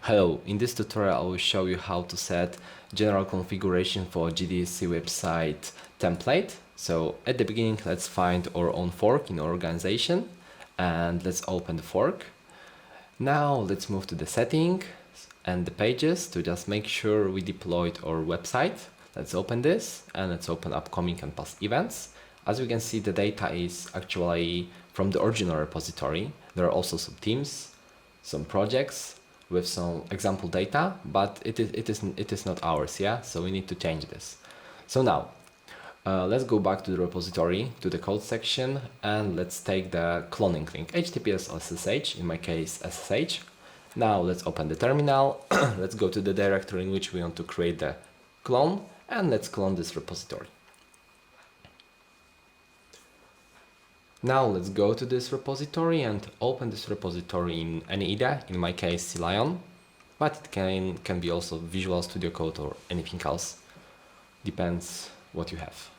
Hello, in this tutorial I will show you how to set general configuration for GDSC website template. So at the beginning, let's find our own fork in our organization and let's open the fork. Now let's move to the setting and the pages to just make sure we deployed our website. Let's open this and let's open upcoming and past events. As we can see, the data is actually from the original repository. There are also some teams, some projects with some example data, but it is not ours, yeah? So we need to change this. So now, let's go back to the repository, to the code section, and let's take the cloning link, HTTPS or SSH, in my case SSH. Now let's open the terminal, let's go to the directory in which we want to create the clone, and let's clone this repository. Now let's go to this repository and open this repository in any IDE, in my case CLion, but it can be also Visual Studio Code or anything else, depends what you have.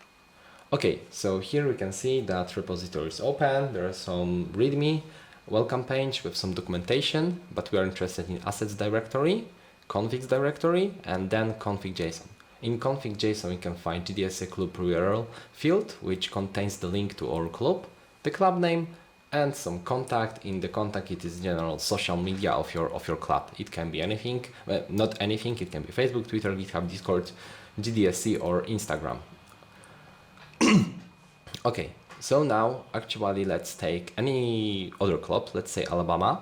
Okay, so here we can see that repository is open, there are some README, welcome page with some documentation, but we are interested in assets directory, configs directory, and then config.json. In config.json we can find GDSC club URL field, which contains the link to our club, the club name, and some contact. In the contact it is general social media of your club. It can be anything, well, not anything, it can be Facebook, Twitter, GitHub, Discord, GDSC or Instagram. Okay, so now actually let's take any other club, let's say Alabama.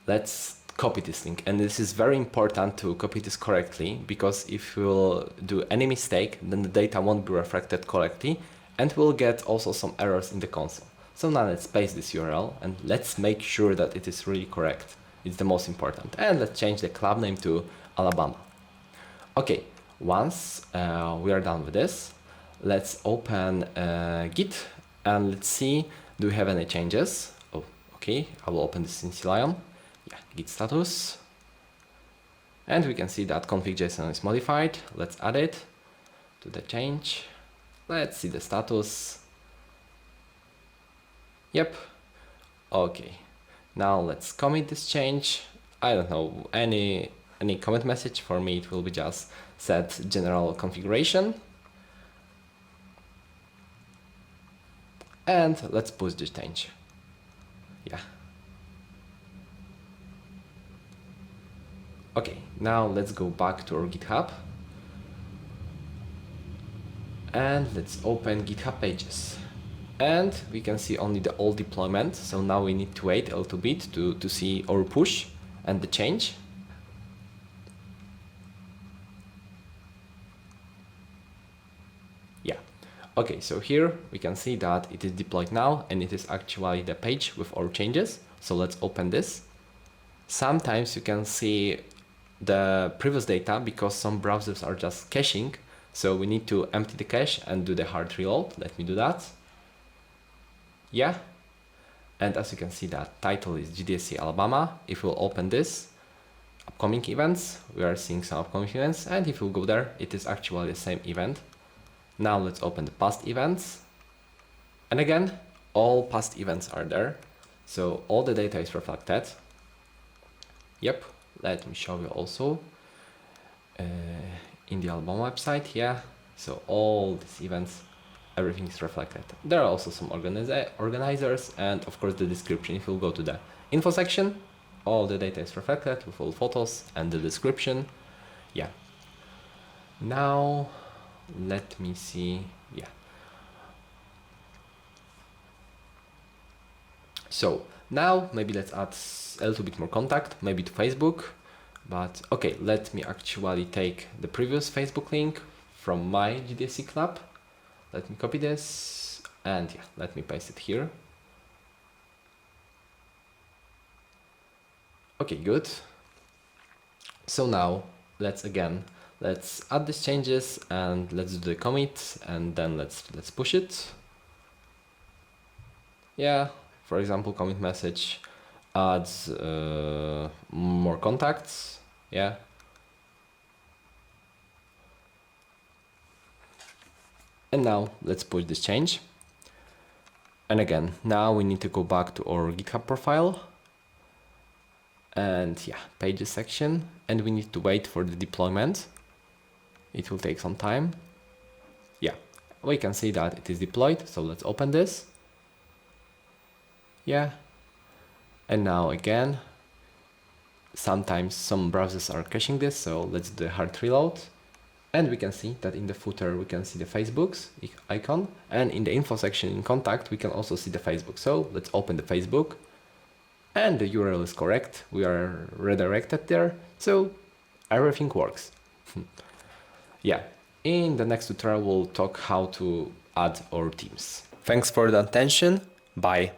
Let's copy this link, and this is very important to copy this correctly, because if you'll do any mistake, then the data won't be reflected correctly and we'll get also some errors in the console. So now let's paste this URL and let's make sure that it is really correct. It's the most important. And let's change the club name to Alabama. Okay, once we are done with this, let's open Git and let's see, do we have any changes? Oh, okay, I will open this in CLion. Yeah, Git status. And we can see that config.json is modified. Let's add it to the change. Let's see the status. Yep. Okay. Now let's commit this change. I don't know, any commit message. For me it will be just set general configuration. And let's push this change. Yeah. Okay, now let's go back to our GitHub. And let's open GitHub pages. And we can see only the old deployment. So now we need to wait a little bit to see our push and the change. Yeah. Okay, so here we can see that it is deployed now and it is actually the page with our changes. So let's open this. Sometimes you can see the previous data because some browsers are just caching. So we need to empty the cache and do the hard reload. Let me do that. Yeah. And as you can see, that title is GDSC Alabama. If we'll open this, upcoming events, we are seeing some upcoming events. And if we'll go there, it is actually the same event. Now let's open the past events. And again, all past events are there. So all the data is reflected. Yep. Let me show you also. In the Alabama website, yeah, so all these events, everything is reflected. There are also some organizers and of course the description. If we'll go to the info section, all the data is reflected with all photos and the description. Yeah. Now let me see. Yeah. So now maybe let's add a little bit more contact, maybe to Facebook. But okay, let me actually take the previous Facebook link from my GDSC club. Let me copy this and yeah, let me paste it here. Okay, good. So now let's add these changes and let's do the commit and then let's push it. Yeah, for example, commit message adds more contacts. Yeah. And now let's push this change. And again, now we need to go back to our GitHub profile and yeah, pages section, and we need to wait for the deployment. It will take some time. Yeah, we can see that it is deployed, so let's open this. Yeah, and now again, sometimes some browsers are caching this, so let's do the hard reload. And we can see that in the footer, we can see the Facebook's icon, and in the info section in contact, we can also see the Facebook. So let's open the Facebook, and the URL is correct. We are redirected there, so everything works. Yeah, in the next tutorial, we'll talk how to add our themes. Thanks for the attention. Bye.